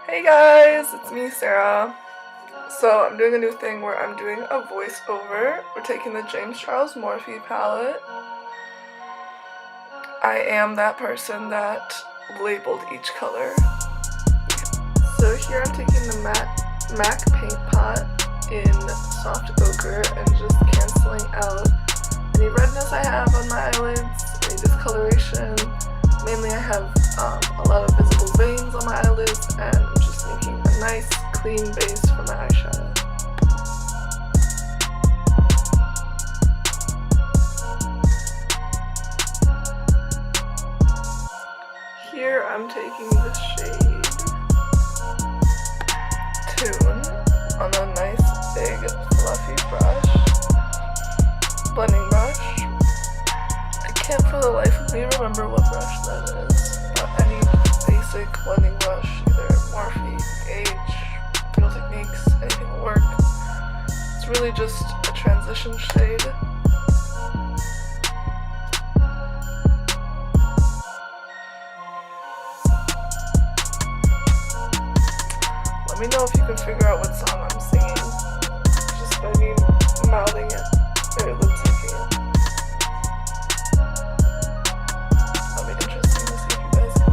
Hey guys, it's me, Sara. So I'm doing a new thing where I'm doing a voiceover. We're taking the James Charles Morphe palette. I am that person that labeled each color. So here I'm taking the MAC paint pot in soft ochre and just canceling out any redness I have on my eyelids, any discoloration. Mainly I have a lot of visible veins on my eyelids, and I'm just making a nice clean base for my eyeshadow. Here I'm taking the shade Tune on a nice big fluffy brush, blending brush. I can't for the life of me remember what brush that is, but any basic blending brush, either Morphe, BEIGE, Field Techniques, anything will work. It's really just a transition shade. Let me know if you can figure out what song I'm singing, just by me mouthing it, or lip syncing it. That'll be interesting to see if you guys can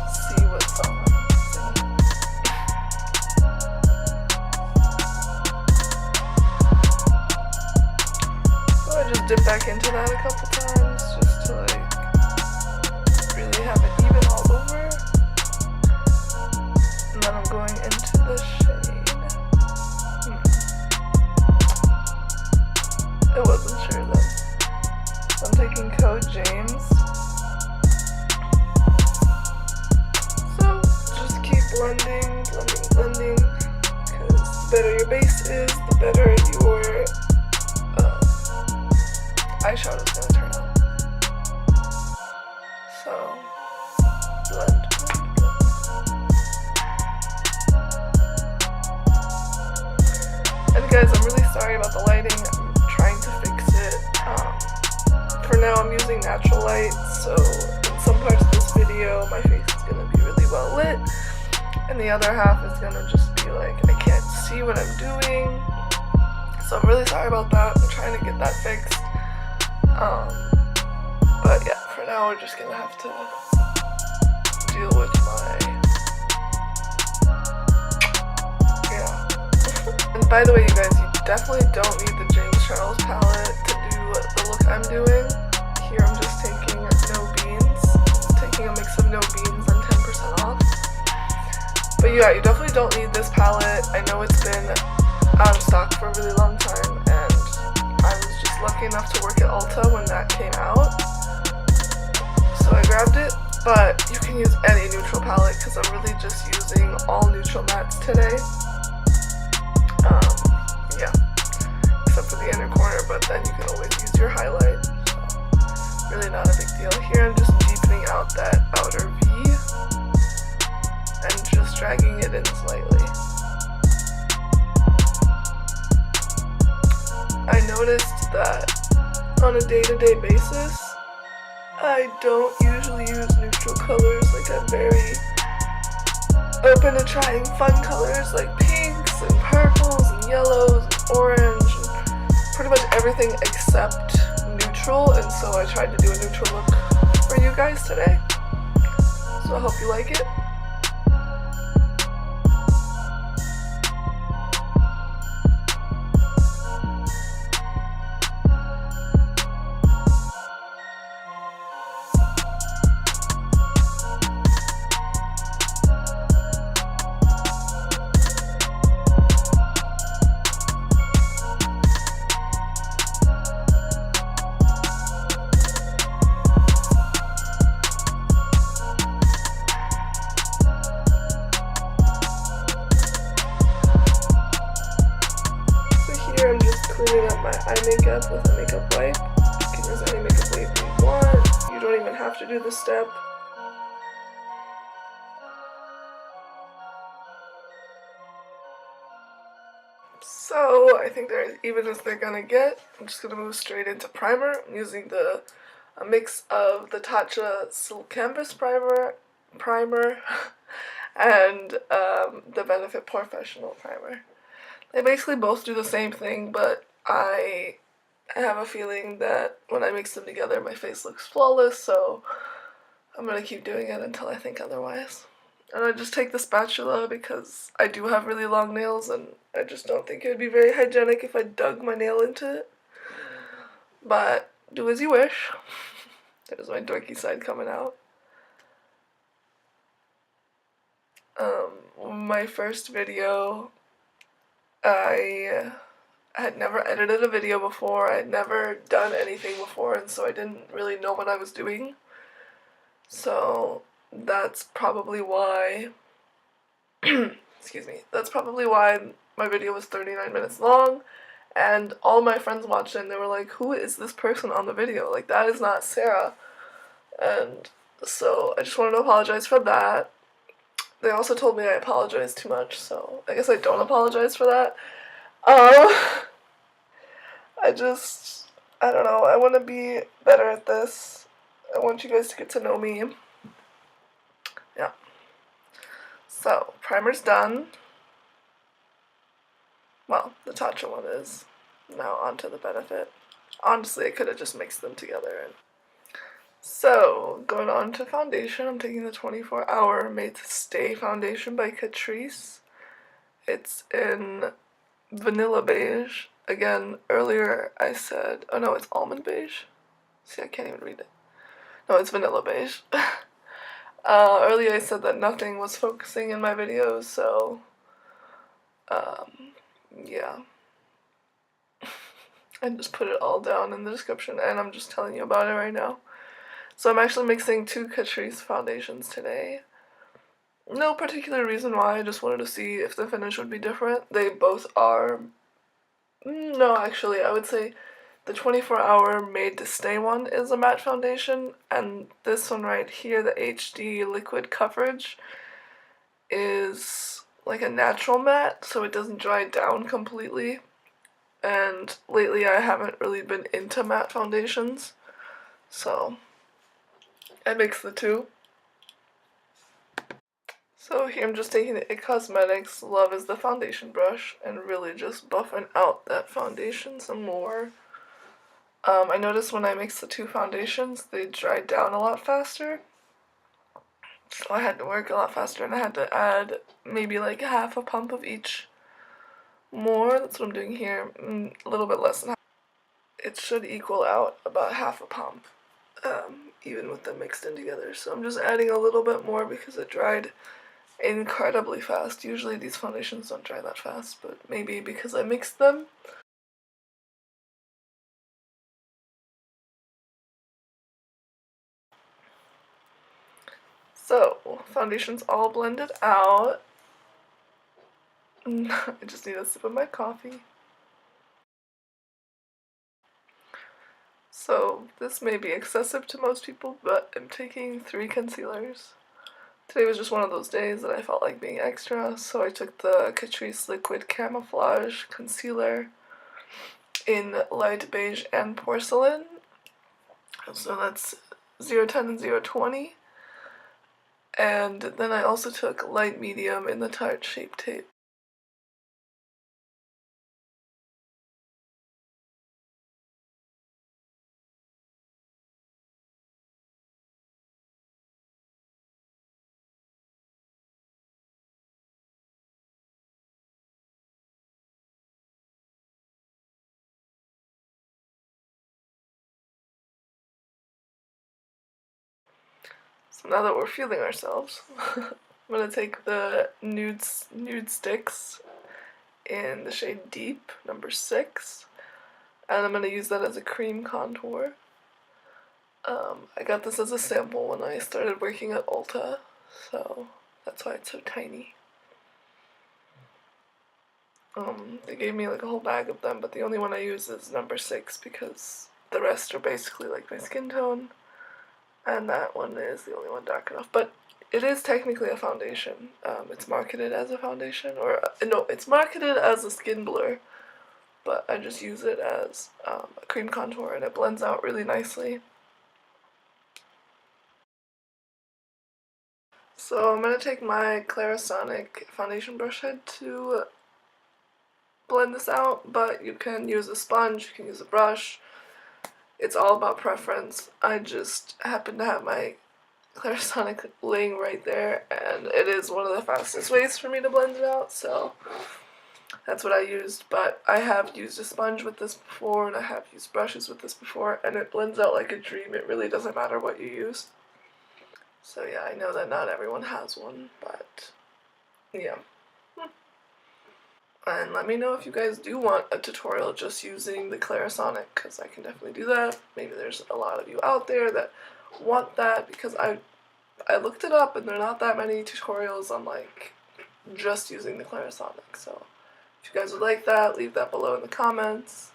see what song I'm singing. So I just dip back into that a couple times, just to really have it even all over. And then I'm going into the shade. I wasn't sure then. So I'm taking Code James. So just keep blending, because the better your base is, the better your eyeshadow is going to turn out. So blend. And guys, I'm really sorry about the lighting. I'm trying to fix it. For now, I'm using natural light, so in some parts of this video, my face is going to be really well lit, and the other half is going to just be like, I can't see what I'm doing. So I'm really sorry about that. I'm trying to get that fixed. But yeah, for now, we're just going to have to deal with And by the way, you guys, you definitely don't need the James Charles palette to do the look I'm doing. Here I'm just taking No Beans, taking a mix of No Beans and 10% off. But yeah, you definitely don't need this palette. I know it's been out of stock for a really long time, and I was just lucky enough to work at Ulta when that came out. So I grabbed it, but you can use any neutral palette because I'm really just using all neutral mattes today. Yeah, except for the inner corner, but then you can always use your highlight, so really not a big deal. Here I'm just deepening out that outer V and just dragging it in slightly. I noticed that on a day-to-day basis, I don't usually use neutral colors. Like, I'm very open to trying fun colors like pinks and purples and yellows and orange and pretty much everything except neutral, and so I tried to do a neutral look for you guys today. So I hope you like it. I'm just cleaning up my eye makeup with a makeup wipe. You can use any makeup wipe you want. You don't even have to do this step. So I think they're as even as they're gonna get. I'm just gonna move straight into primer. I'm using a mix of the Tatcha Silk Canvas primer and the Benefit Porefessional primer. They basically both do the same thing, but I have a feeling that when I mix them together, my face looks flawless, so I'm gonna keep doing it until I think otherwise. And I just take the spatula because I do have really long nails, and I just don't think it would be very hygienic if I dug my nail into it. But do as you wish. There's my dorky side coming out. My first video, I had never edited a video before, I had never done anything before, and so I didn't really know what I was doing. So that's probably why, excuse me, that's probably why my video was 39 minutes long, and all my friends watched it and they were like, who is this person on the video? Like, that is not Sarah. And so I just wanted to apologize for that. They also told me I apologized too much, so I guess I don't apologize for that. I don't know, I want to be better at this. I want you guys to get to know me. Yeah. So, primer's done. Well, the Tatcha one is. Now onto the Benefit. Honestly, I could have just mixed them together. So, going on to foundation, I'm taking the 24-hour Made to Stay foundation by Catrice. It's in Vanilla Beige. Again, earlier I said, oh no, it's Almond Beige. See, I can't even read it. No, it's Vanilla Beige. Earlier I said that nothing was focusing in my videos, so, yeah. I just put it all down in the description, and I'm just telling you about it right now. So I'm actually mixing two Catrice foundations today. No particular reason why, I just wanted to see if the finish would be different. They both are... No, actually, I would say the 24-hour Made to Stay one is a matte foundation, and this one right here, the HD liquid coverage, is like a natural matte, so it doesn't dry down completely. And lately I haven't really been into matte foundations, so I mix the two. So here I'm just taking the ItCosmetics Love is the foundation brush and really just buffing out that foundation some more. I noticed when I mix the two foundations, they dry down a lot faster. So I had to work a lot faster, and I had to add maybe like half a pump of each more. That's what I'm doing here. A little bit less than half. It should equal out about half a pump, even with them mixed in together. So I'm just adding a little bit more because it dried incredibly fast. Usually these foundations don't dry that fast, but maybe because I mixed them. So, foundation's all blended out. I just need a sip of my coffee. So, this may be excessive to most people, but I'm taking 3 concealers. Today was just one of those days that I felt like being extra, so I took the Catrice Liquid Camouflage Concealer in Light Beige and Porcelain. So that's 010 and 020. And then I also took Light Medium in the Tarte Shape Tape. So now that we're feeling ourselves, I'm going to take the nude sticks in the shade Deep, number 6, and I'm going to use that as a cream contour. I got this as a sample when I started working at Ulta, so that's why it's so tiny. They gave me like a whole bag of them, but the only one I use is number 6 because the rest are basically like my skin tone. And that one is the only one dark enough. But it is technically a foundation. It's marketed as a foundation. Or, no, it's marketed as a skin blur. But I just use it as a cream contour, and it blends out really nicely. So I'm going to take my Clarisonic foundation brush head to blend this out, but you can use a sponge, you can use a brush. It's all about preference. I just happen to have my Clarisonic laying right there, and it is one of the fastest ways for me to blend it out, so that's what I used. But I have used a sponge with this before, and I have used brushes with this before, and it blends out like a dream. It really doesn't matter what you use. So yeah, I know that not everyone has one, but yeah. And let me know if you guys do want a tutorial just using the Clarisonic, because I can definitely do that. Maybe there's a lot of you out there that want that, because I looked it up and there are not that many tutorials on like just using the Clarisonic. So if you guys would like that, leave that below in the comments.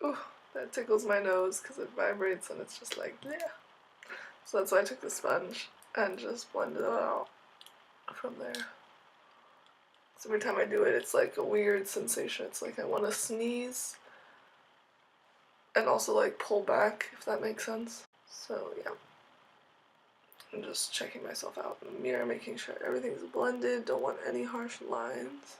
Ooh, that tickles my nose because it vibrates and it's just like, yeah. So that's why I took the sponge and just blended it out from there. So every time I do it, it's like a weird sensation. It's like I want to sneeze and also like pull back, if that makes sense. So yeah, I'm just checking myself out in the mirror, making sure everything's blended, don't want any harsh lines.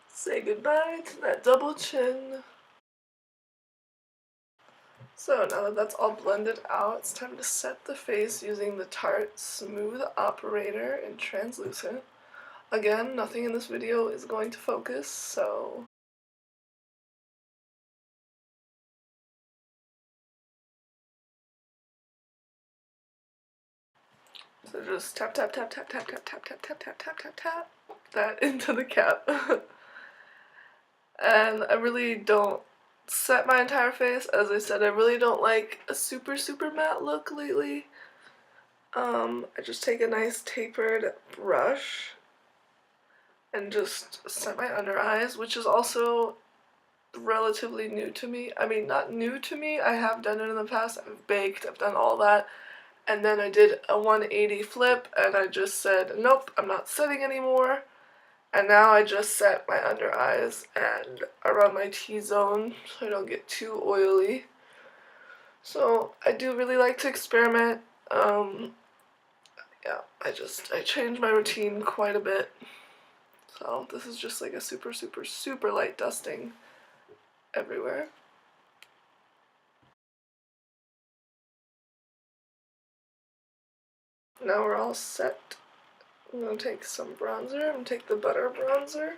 Say goodbye to that double chin. So now that that's all blended out, it's time to set the face using the Tarte Smooth Operator in Translucent. Again, nothing in this video is going to focus, so just tap tap tap tap tap tap tap tap tap tap tap tap tap that into the cap. And I really don't set my entire face. As I said, I really don't like a super matte look lately. I just take a nice tapered brush and just set my under eyes, which is also relatively new to me. I mean, not new to me, I have done it in the past. I've baked, I've done all that. And then I did a 180 flip and I just said, nope, I'm not setting anymore. And now I just set my under eyes and around my T-zone so I don't get too oily. So I do really like to experiment. Yeah, I changed my routine quite a bit. So this is just like a super light dusting everywhere. Now we're all set. I'm going to take some bronzer. I'm going to take the Butter Bronzer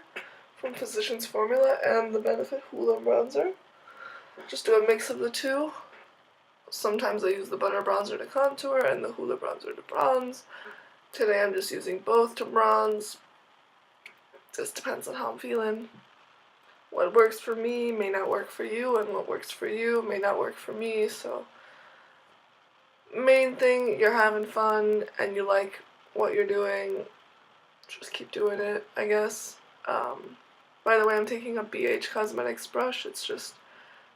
from Physicians Formula and the Benefit Hoola Bronzer. Just do a mix of the two. Sometimes I use the Butter Bronzer to contour and the Hoola Bronzer to bronze. Today I'm just using both to bronze. Just depends on how I'm feeling. What works for me may not work for you, and what works for you may not work for me, so main thing, you're having fun and you like what you're doing, just keep doing it, I guess. By the way, I'm taking a BEIGE Cosmetics brush. It's just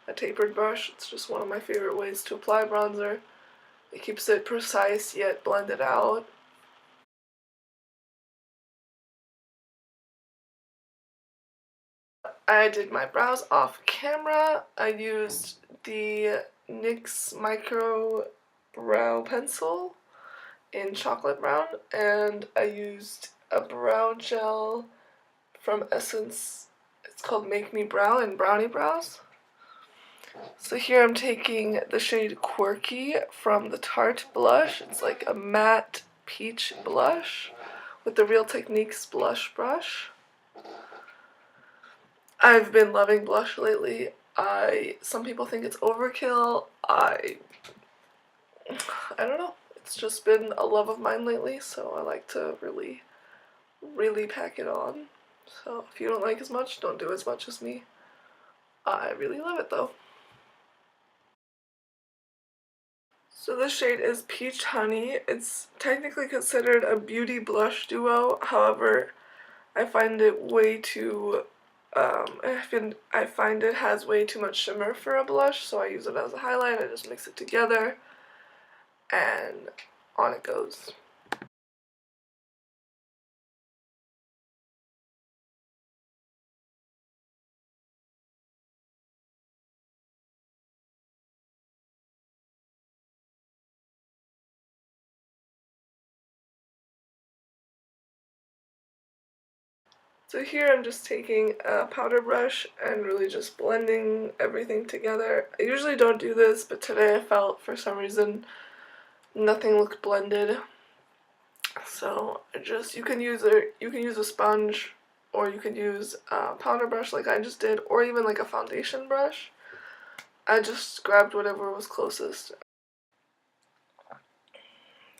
a tapered brush. It's just one of my favorite ways to apply bronzer. It keeps it precise yet blended out. I did my brows off camera. I used the NYX Micro Brow Pencil in chocolate brown, and I used a brow gel from Essence. It's called Make Me Brow in Brownie Brows. So here I'm taking the shade Quirky from the Tarte blush. It's like a matte peach blush with the Real Techniques blush brush. I've been loving blush lately. Some people think it's overkill. I don't know. It's just been a love of mine lately, so I like to really pack it on. So if you don't like as much, don't do as much as me. I really love it though. So this shade is Peach Honey. It's technically considered a beauty blush duo. However, I find it way too, I find it has way too much shimmer for a blush, so I use it as a highlight. I just mix it together, and on it goes. So here I'm just taking a powder brush and really just blending everything together. I usually don't do this, but today I felt for some reason nothing looked blended. So you can use a sponge, or you can use a powder brush like I just did, or even like a foundation brush. I just grabbed whatever was closest.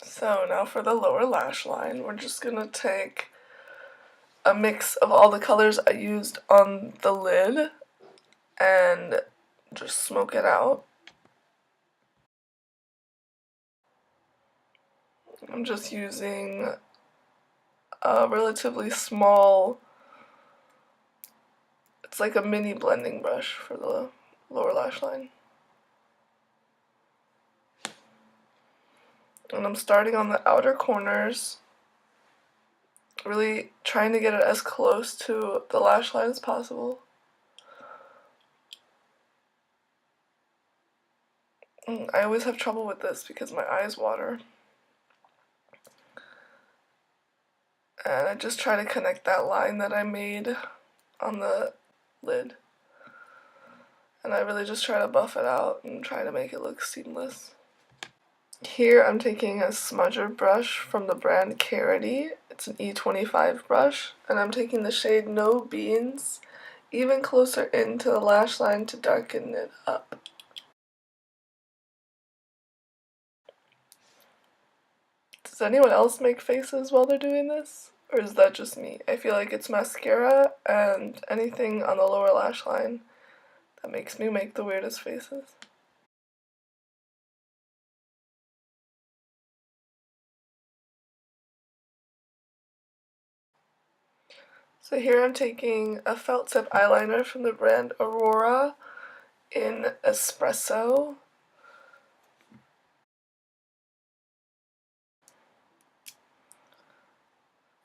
So now for the lower lash line, we're just gonna take a mix of all the colors I used on the lid and just smoke it out. I'm just using a relatively small, it's like a mini blending brush for the lower lash line. And I'm starting on the outer corners, really trying to get it as close to the lash line as possible. I always have trouble with this because my eyes water. And I just try to connect that line that I made on the lid. And I really just try to buff it out and try to make it look seamless. Here I'm taking a smudger brush from the brand Catrice. It's an E25 brush, and I'm taking the shade No Beans even closer into the lash line to darken it up. Does anyone else make faces while they're doing this? Or is that just me? I feel like it's mascara and anything on the lower lash line that makes me make the weirdest faces. So here I'm taking a felt tip eyeliner from the brand Aurora in Espresso.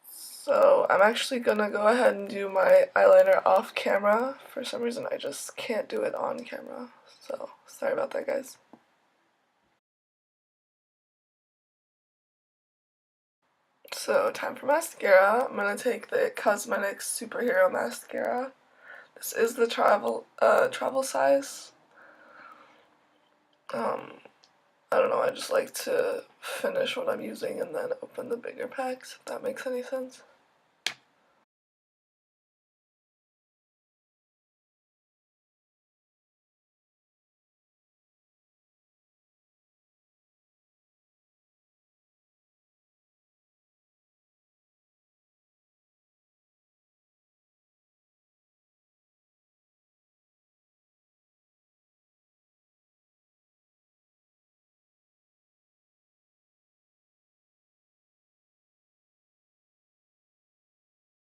So I'm actually gonna go ahead and do my eyeliner off camera. For some reason I just can't do it on camera. So sorry about that, guys. So time for mascara. I'm gonna take the ItCosmetics Superhero Mascara. This is the travel size. I don't know, I just like to finish what I'm using and then open the bigger packs, if that makes any sense.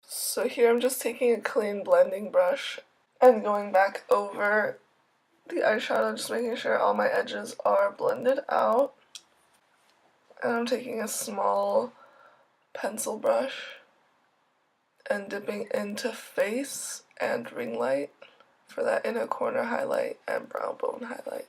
So here I'm just taking a clean blending brush and going back over the eyeshadow, just making sure all my edges are blended out. And I'm taking a small pencil brush and dipping into face and ring light for that inner corner highlight and brow bone highlight.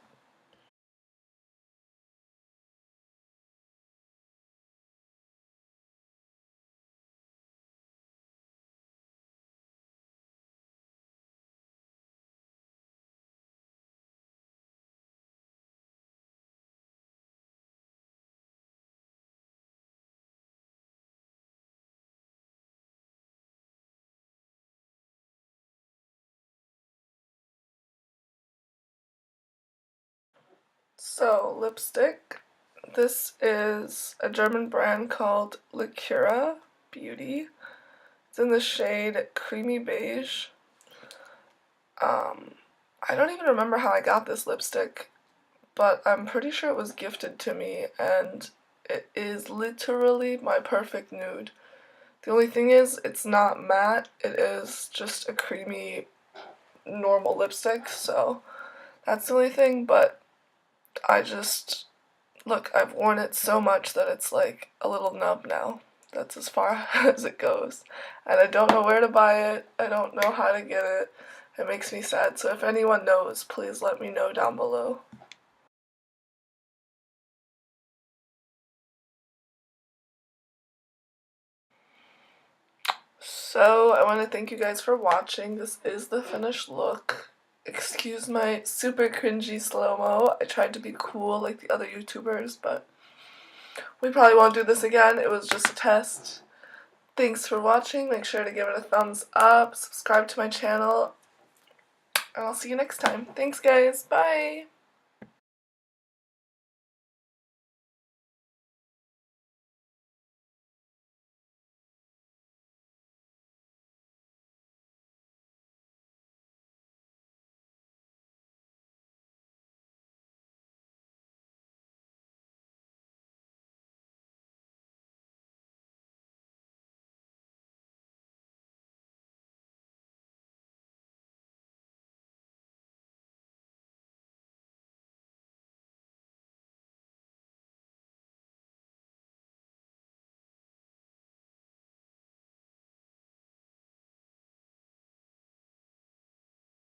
So, lipstick. This is a German brand called OCHRE Beauty. It's in the shade Creamy Beige. I don't even remember how I got this lipstick, but I'm pretty sure it was gifted to me, and it is literally my perfect nude. The only thing is, it's not matte, it is just a creamy, normal lipstick, so that's the only thing, but look, I've worn it so much that it's like a little nub now. That's as far as it goes. And I don't know where to buy it, I don't know how to get it. It makes me sad, so if anyone knows, please let me know down below. So I want to thank you guys for watching. This is the finished look. Excuse my super cringy slow-mo. I tried to be cool like the other YouTubers, but we probably won't do this again. It was just a test. Thanks for watching. Make sure to give it a thumbs up, subscribe to my channel, and I'll see you next time. Thanks guys. Bye!